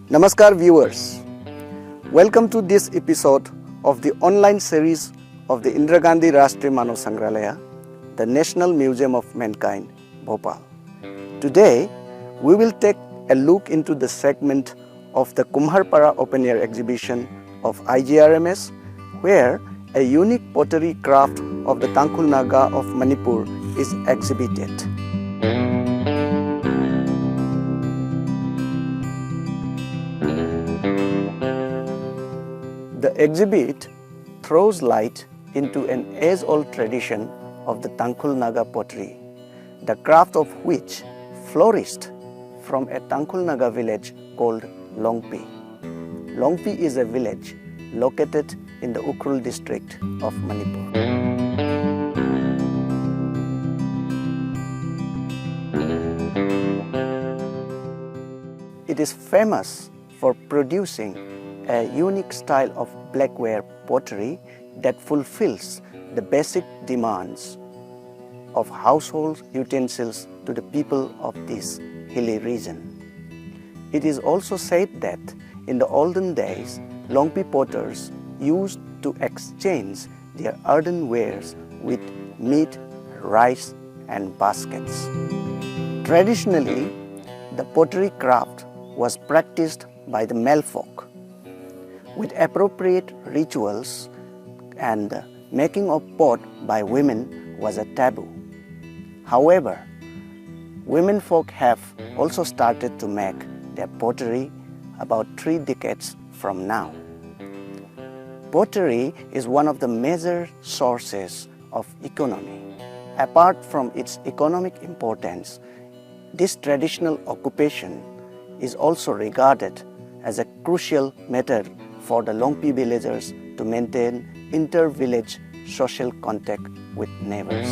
Namaskar viewers, welcome to this episode of the online series of the Indira Gandhi Rashtriya Manav Sangralaya, the National Museum of Mankind, Bhopal. Today, we will take a look into the segment of the Kumharpara Open Air Exhibition of IGRMS, where a unique pottery craft of the Tangkhul Naga of Manipur is exhibited. The exhibit throws light into an age-old tradition of the Tangkhul Naga Pottery, the craft of which flourished from a Tangkhul Naga village called Longpi. Longpi is a village located in the Ukhrul district of Manipur. It is famous for producing a unique style of blackware pottery that fulfills the basic demands of household utensils to the people of this hilly region. It is also said that in the olden days, Longpi Potters used to exchange their earthenwares with meat, rice, and baskets. Traditionally, the pottery craft was practiced by the male folk, with appropriate rituals, and making of pot by women was a taboo. However, women folk have also started to make their pottery about 3 decades from now. Pottery is one of the major sources of economy. Apart from its economic importance, this traditional occupation is also regarded as a crucial method for the Longpi villagers to maintain inter-village social contact with neighbors.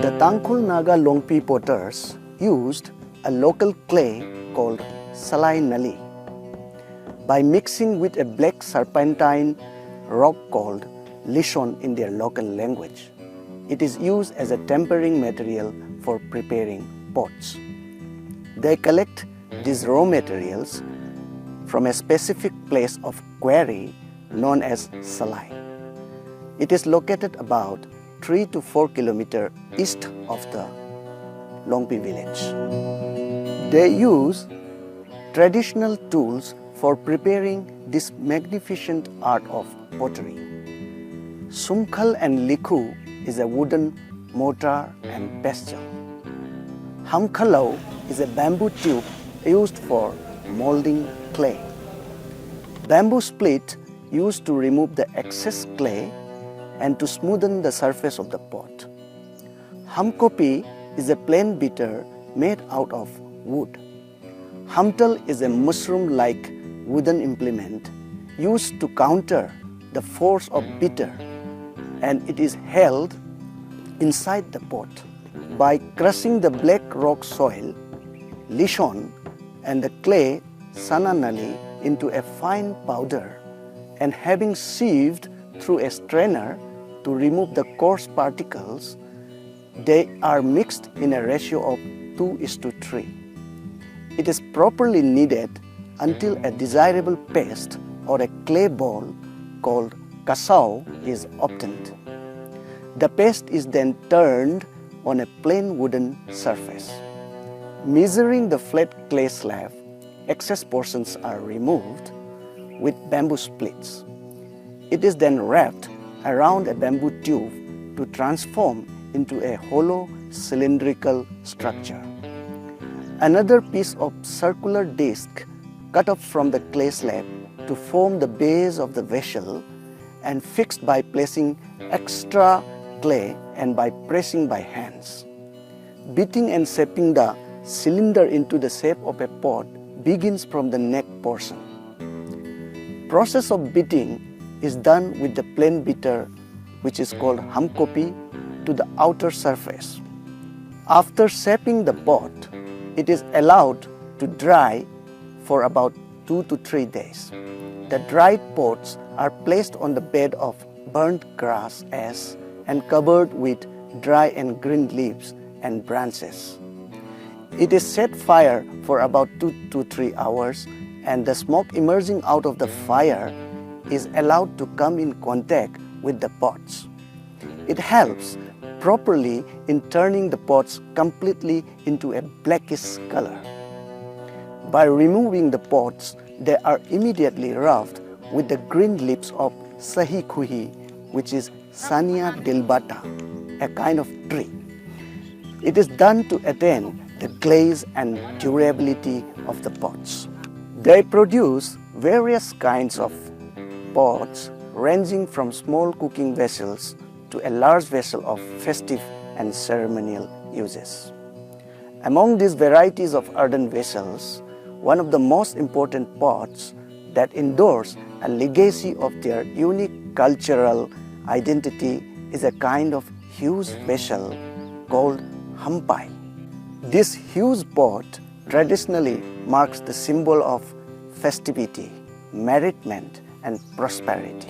The Tangkhul Naga Longpi Potters used a local clay called salai nali. By mixing with a black serpentine rock called lishon in their local language, it is used as a tempering material for preparing pots. They collect these raw materials from a specific place of quarry known as salai. It is located about 3 to 4 kilometers east of the Longpi village. They use traditional tools for preparing this magnificent art of pottery. Sumkhal and likhu is a wooden mortar and pestle. Hamkhalau is a bamboo tube used for molding clay. Bamboo split used to remove the excess clay and to smoothen the surface of the pot. Hamkopi is a plain beater made out of wood. Hamtal is a mushroom-like wooden implement used to counter the force of beater, and it is held inside the pot. By crushing the black rock soil, lishon, and the clay sananali into a fine powder, and having sieved through a strainer to remove the coarse particles, they are mixed in a ratio of 2:3. It is properly kneaded until a desirable paste or a clay ball called kasau is obtained. The paste is then turned on a plain wooden surface. Measuring the flat clay slab, excess portions are removed with bamboo splits. It is then wrapped around a bamboo tube to transform into a hollow cylindrical structure. Another piece of circular disc cut off from the clay slab to form the base of the vessel and fixed by placing extra clay and by pressing by hands. Beating and shaping the cylinder into the shape of a pot begins from the neck portion. Process of beating is done with the plain beater, which is called hamkopi, to the outer surface. After shaping the pot, it is allowed to dry for about 2 to 3 days. The dried pots are placed on the bed of burnt grass ash and covered with dry and green leaves and branches. It is set fire for about 2 to 3 hours, and the smoke emerging out of the fire is allowed to come in contact with the pots. It helps properly in turning the pots completely into a blackish color. By removing the pots, they are immediately rubbed with the green leaves of sahi khuhi, which is Sania delbata, a kind of tree. It is done to attain the glaze and durability of the pots. They produce various kinds of pots ranging from small cooking vessels to a large vessel of festive and ceremonial uses. Among these varieties of earthen vessels, one of the most important pots that endorse a legacy of their unique cultural identity is a kind of huge vessel called Hampai. This huge pot traditionally marks the symbol of festivity, merriment, and prosperity.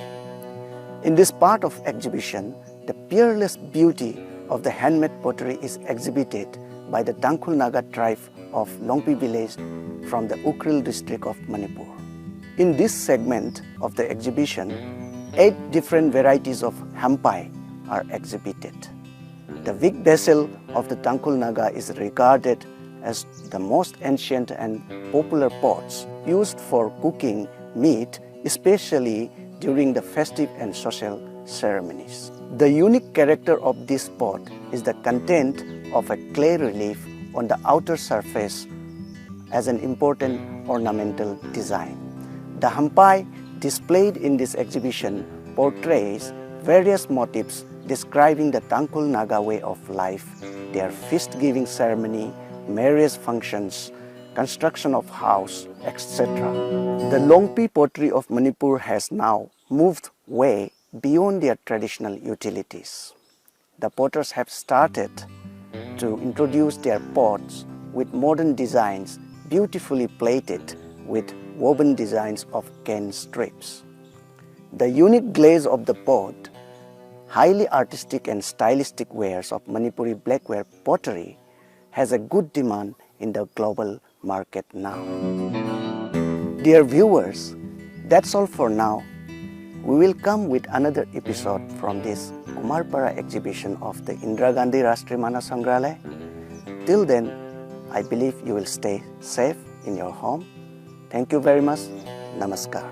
In this part of exhibition, the peerless beauty of the handmade pottery is exhibited by the Tangkhul Naga tribe of Longpi village from the Ukhrul district of Manipur. In this segment of the exhibition, 8 different varieties of Hampai are exhibited. The big vessel of the Tangkhul Naga is regarded as the most ancient and popular pots used for cooking meat, especially during the festive and social ceremonies. The unique character of this pot is the content of a clay relief on the outer surface as an important ornamental design. The Hampai displayed in this exhibition portrays various motifs describing the Tangkhul Naga way of life, their feast-giving ceremony, marriage functions, construction of house, etc. The Longpi Pottery of Manipur has now moved way beyond their traditional utilities. The potters have started to introduce their pots with modern designs beautifully plated with woven designs of cane strips. The unique glaze of the pot, highly artistic and stylistic wares of Manipuri blackware pottery has a good demand in the global market now. Dear viewers, that's all for now. We will come with another episode from this Kumharpara exhibition of the Indira Gandhi Rashtriya Mana Sangrahalaya. Till then, I believe you will stay safe in your home. Thank you very much. Namaskar.